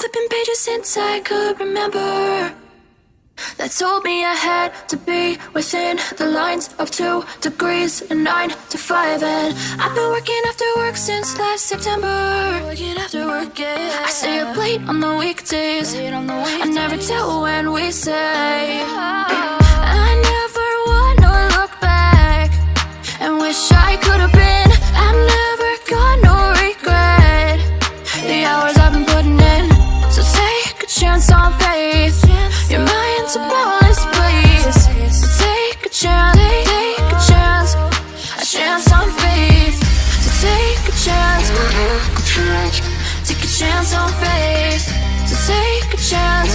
flipping pages since I could remember, that told me I had to be within the lines of 2 degrees and 9 to 5. And I've been working after work since last September. Working after work, yeah. I stay up late on the weekdays. I never tell when we say. I never wanna look back and wish I could have been. I've never got no regret. The hours I've been putting in, so take a chance on faith. Your mind's a boundless place. So take a chance, take a chance, a chance on faith. So take a chance, take a chance on faith. So take a chance.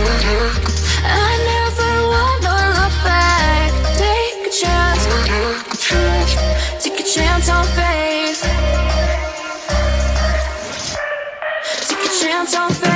I never wanna look back. Take a chance, take a chance on faith. Take a chance on faith.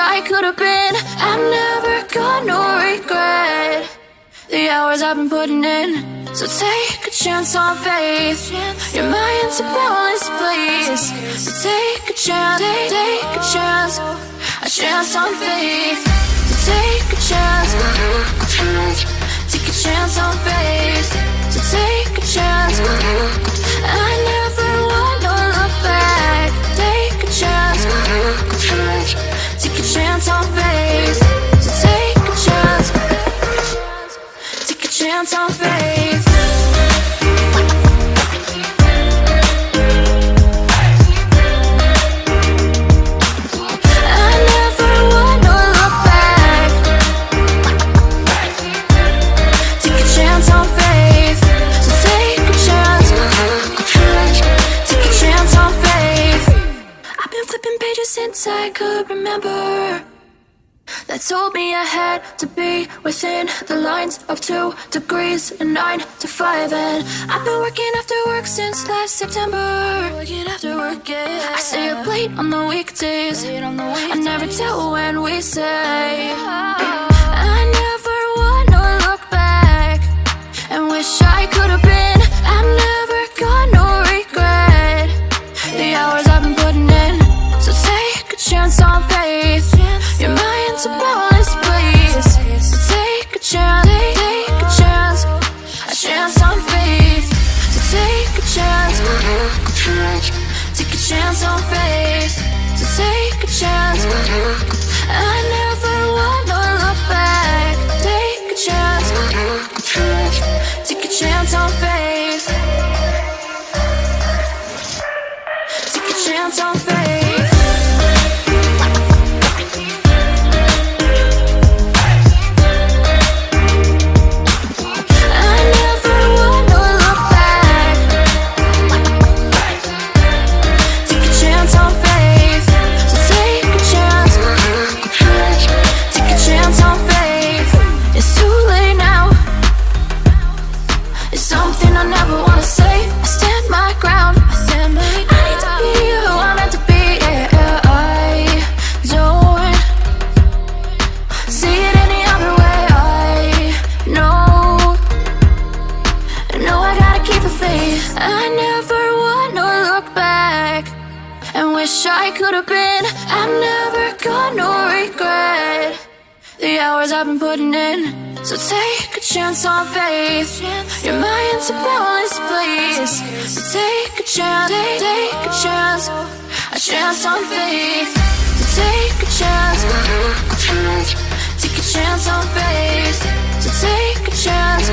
I could have been. I've never got no regret. The hours I've been putting in, so take a chance on faith. Your mind's a boundless place. So take a chance, take a chance, a chance on faith. So take a chance, take a chance on faith. So take a chance. I never wanna look back. Take a chance. Take a chance on faith. So take a chance. Take a chance on faith. I never wanna look back. Take a chance on faith. So take a chance. Take a chance on faith. I've been flipping pages since I could remember, that told me I had to be within the lines of 2 degrees and 9 to 5. And I've been working after work since last September. Working after work, yeah. I stay up late on the weekdays. I never tell when we say. I never wanna look back and wish I could have been. I've never got no regret. The hours I've been putting in, so take a chance on faith. Your mind's a boundless place. So take a chance, take a chance, a chance on faith. So take a chance, take a chance on faith. So take a chance. I never wanna look back. Take a chance, take a chance on faith. Take a chance on faith. I never wanna look back and wish I could have been. I've never got no regret. The hours I've been putting in, so take a chance on faith. Your mind's a boundless place. So take a chance, take a chance, a chance on faith. So take a chance, take a chance on faith. So take a chance.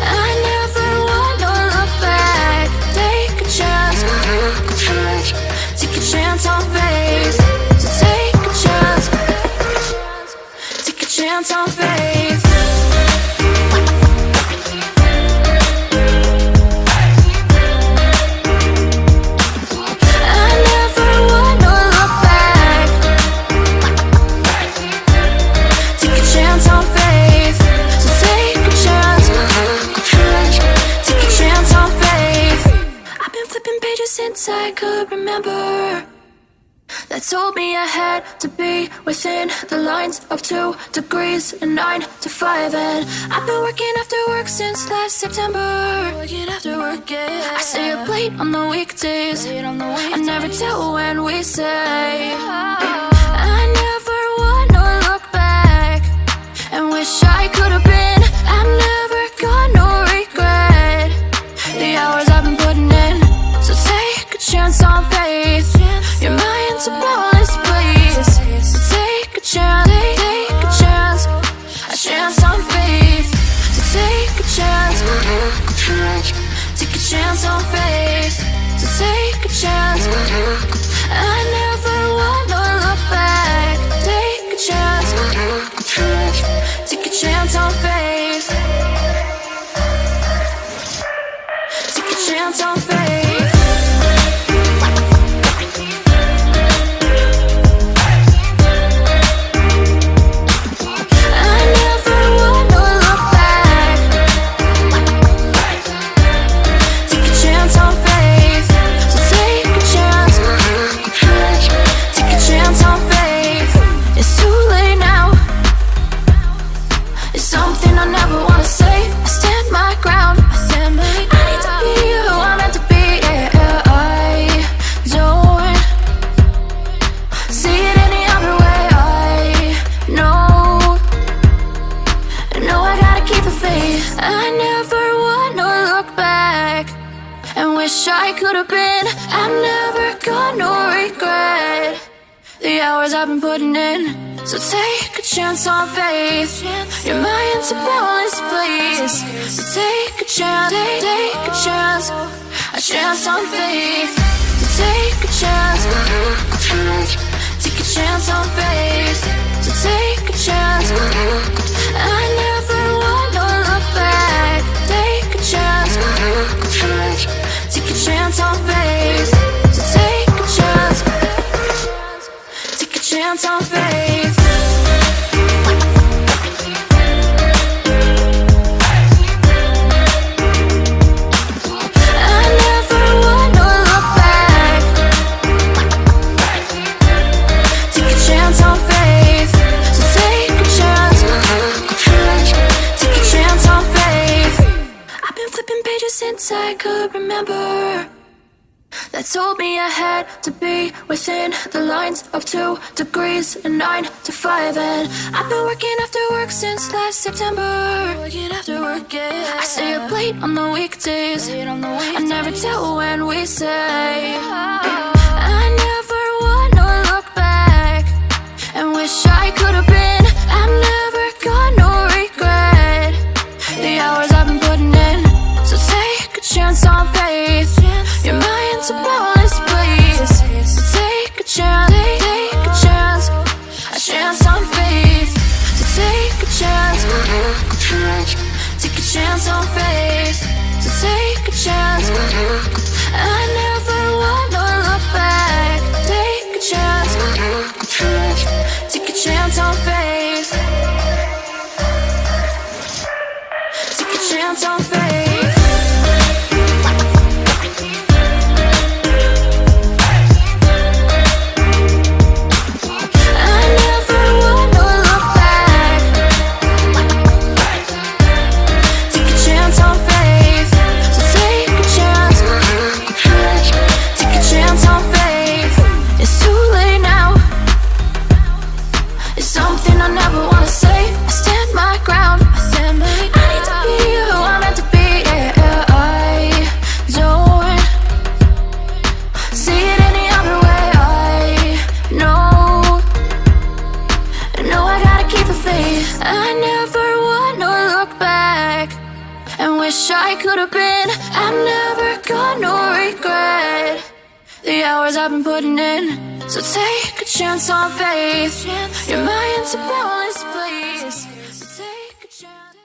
I never wanna look back. Take a chance, take a chance on faith. So take a chance. I could remember, that told me I had to be within the lines of 2 degrees and 9 to 5. And I've been working after work since last September. Working after work, yeah. I stay up late on the weekdays. I never tell when we say. I never wanna look back and wish I could have been. I'm never gonna regret the hours I've been putting in. So take a chance on faith. Your mind's a bonus, please. So take a chance, take a chance on faith. So take a chance, take a chance on faith. So take a chance. I never wanna look back. Take a chance, take a chance on faith. Take a chance on faith. I never wanna look back and wish I could have been. I'm never gonna regret the hours I've been putting in. So take a chance on faith. Your mind's a bonus, please. So take a chance, take a chance on faith. So take a chance, take a chance on faith. So take a chance. I never wanna look back. Take a chance, take a chance on faith. So take a chance, take a chance on faith. I never wanna look back. Take a chance on faith. So take a chance, take a chance on faith. I've been flipping pages since I could remember, that told me I had to be within the lines of 2 degrees and 9 to 5. And I've been working after work since last September. Working after work, yeah. I stay up late on the weekdays. I never tell when we say. I never wanna look back and wish I could have been. I'm never gonna regret the hours I've been putting in. So take a chance on faith. Your mind's a bonus, please. So take a chance, take a chance on faith. So take a chance, take a chance on faith. So take a chance. I never wanna look back. Take a chance, take a chance on faith. Take a chance on faith. I never wanna look back and wish I could have been. I'm never gonna regret the hours I've been putting in. So take a chance on faith. Your mind's a bonus, please. So take a chance.